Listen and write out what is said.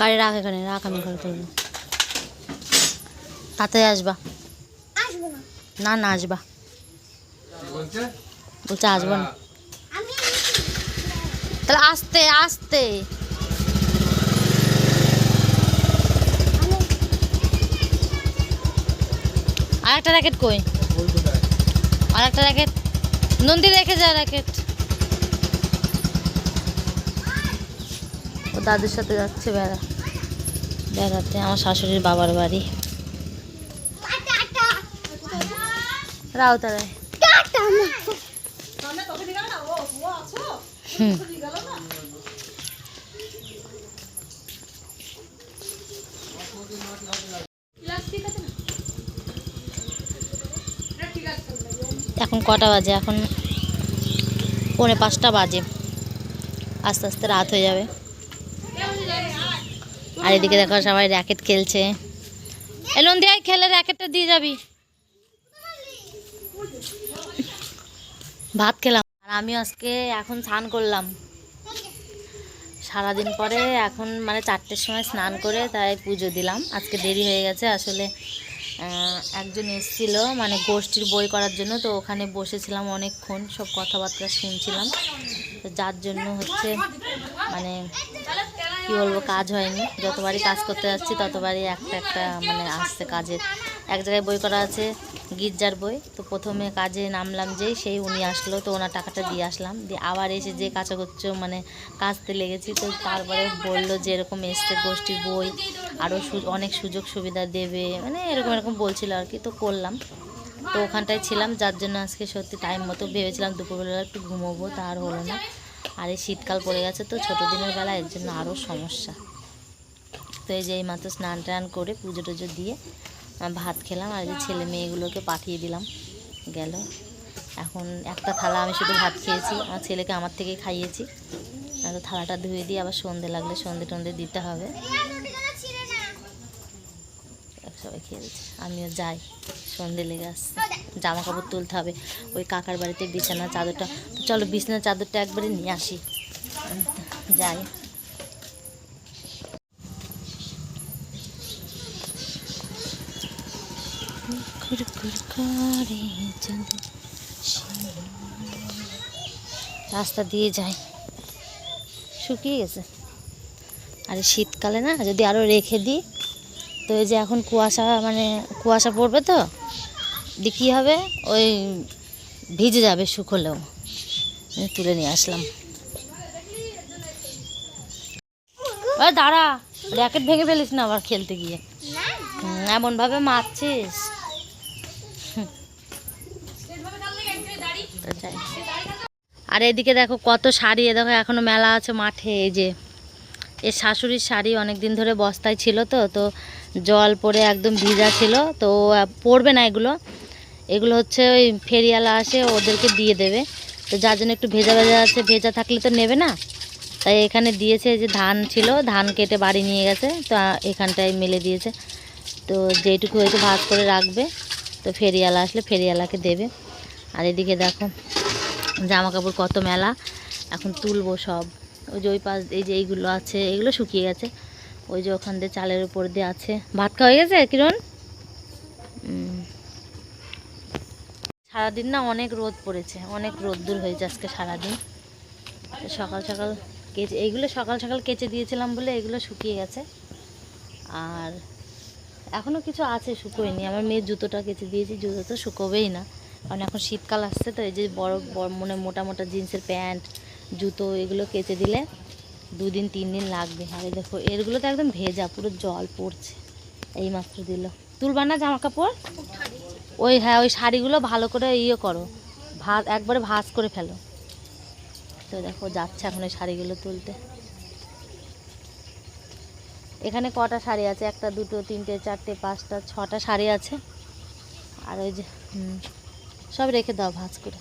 গাড়ি রাখ, এখানে রাখ, আমি ঘরে তুলবো। তাতে আসবা? না না, আসবা। বলছে আসবো না, তাহলে আস্তে আস্তে। আর একটা র্যাকেট কই? আর একটা র্যাকেট নন্দী রেখে যা, র্যাকেট। ও দাদুর সাথে যাচ্ছে বেড়াতে আমার শাশুড়ির বাবার বাড়ি রাউতারায়। হুম, এখন কটা বাজে? এখন 4:45 বাজে। আস্তে আস্তে রাত হয়ে যাবে। আর এদিকে দেখো সবাই র্যাকেট খেলছে। এলন দিয়ে খেলে র্যাকেটটা দিয়ে যাবি। ভাত খেলাম আর আমি আজকে এখন স্নান করলাম সারাদিন পরে। এখন মানে 4টের সময় স্নান করে তাই পুজো দিলাম। আজকে দেরি হয়ে গেছে আসলে। একজন এসেছিল মানে গোষ্ঠীর বই করার জন্য, তো ওখানে বসেছিলাম অনেকক্ষণ, সব কথাবার্তা শুনছিলাম। তো যার জন্য হচ্ছে মানে কী বলবো, কাজ হয়নি। যতবারই কাজ করতে যাচ্ছি ততবারই একটা একটা মানে আসছে কাজের। এক জায়গায় বই করা আছে গির্জার বই, তো প্রথমে কাজে নামলাম যেই সেই উনি আসলো, তো ওনার টাকাটা দিয়ে আসলাম। দিয়ে আবার এসে যে কাচাকুচো মানে কাচতে লেগেছি, তো তারপরে বললো যে এরকম এসছে গোষ্ঠীর বই, আরও অনেক সুযোগ সুবিধা দেবে, মানে এরকম এরকম বলছিল আর কি। তো করলাম, তো ওখানটায় ছিলাম, যার জন্য আজকে সত্যি টাইম মতো ভেবেছিলাম দুপুরবেলা একটু ঘুমোবো, তা আর হলো না। আর এই শীতকাল পড়ে গেছে তো ছোটো দিনের বেলা, এর জন্য আরও সমস্যা। তো এই যে এই মাত্র স্নান টান করে পুজো টুজো দিয়ে ভাত খেলাম। আর এই যে ছেলে মেয়েগুলোকে পাঠিয়ে দিলাম, গেল। এখন একটা থালা আমি শুধু ভাত খেয়েছি, আমার ছেলেকে আমার থেকেই খাইয়েছি। তো থালাটা ধুয়ে দিয়ে আবার সন্ধে লাগলে সন্ধে টন্ধে দিতে হবে। সবাই খেয়েছে, আমিও যাই, সন্ধে লেগে আসছে। জামা কাপড় তুলতে হবে, ওই কাকার বাড়িতে বিছানা চাদরটা, তো চলো বিছানা চাদরটা একবারে নিয়ে আসি, যাই। রাস্তা দিয়ে যাই, শুকিয়ে গেছে। আর শীতকালে না যদি আরও রেখে দিই, তো এই যে এখন কুয়াশা মানে কুয়াশা পড়বে, তো দিয়ে কী হবে, ওই ভিজে যাবে শুকোলেও। তুলে নিয়ে আসলাম। ওই দাঁড়া, র্যাকেট ভেঙে ফেলিস না আবার খেলতে গিয়ে, এমনভাবে মারছিস। আর এদিকে দেখো কত শাড়ি, দেখো এখনো মেলা আছে মাঠে। এই যে এর শাশুড়ির শাড়ি অনেক দিন ধরে বস্তায় ছিল, তো জল পড়ে একদম ভিজা ছিল, তো পরবে না এগুলো। এগুলো হচ্ছে ওই ফেরিওয়ালা আসে ওদেরকে দিয়ে দেবে, তো যার জন্য একটু ভেজা ভেজা আছে, ভেজা থাকলে তো নেবে না, তাই এখানে দিয়েছে। যে ধান ছিল, ধান কেটে বাড়ি নিয়ে গেছে, তো এখানটায় মেলে দিয়েছে। তো যেইটুকু হয়েছে ভাত করে রাখবে, তো ফেরিওয়ালা আসলে ফেরিওয়ালাকে দেবে। আর এদিকে দেখো জামা কাপড় কত মেলা, এখন তুলবো সব। ওই যে ওই পাশ এই যে এইগুলো আছে, এগুলো শুকিয়ে গেছে। ওই যে ওখান দিয়ে চালের উপর দিয়ে আছে। ভাত খাওয়া হয়ে গেছে কিরণ? সারাদিন না অনেক রোদ পড়েছে, অনেক রোদ্দুর হয়েছে আজকে সারাদিন। সকাল সকাল কেচে, এইগুলো সকাল সকাল কেচে দিয়েছিলাম বলে এগুলো শুকিয়ে গেছে। আর এখনও কিছু আছে শুকোয়নি। আমার মেয়ের জুতোটা কেচে দিয়েছি, জুতো তো শুকোবেই না, কারণ এখন শীতকাল আসছে। তো এই যে বড় বড় মানে মোটা মোটা জিন্সের প্যান্ট, জুতো, এগুলো কেচে দিলে 2 দিন 3 দিন লাগবে। আর এই দেখো এরগুলো তো একদম ভেজা, পুরো জল পড়ছে, এই মাত্র দিল। তুলবা না জামা কাপড়? ওই হ্যাঁ, ওই শাড়িগুলো ভালো করে ইয়ে করো, একবারে ভাঁজ করে ফেলো। তো দেখো যাচ্ছে এখন ওই শাড়িগুলো তুলতে। এখানে কটা শাড়ি আছে? 1 2 3 4 5 6টা শাড়ি আছে। আর ওই যে সব রেখে দাও ভাঁজ করে।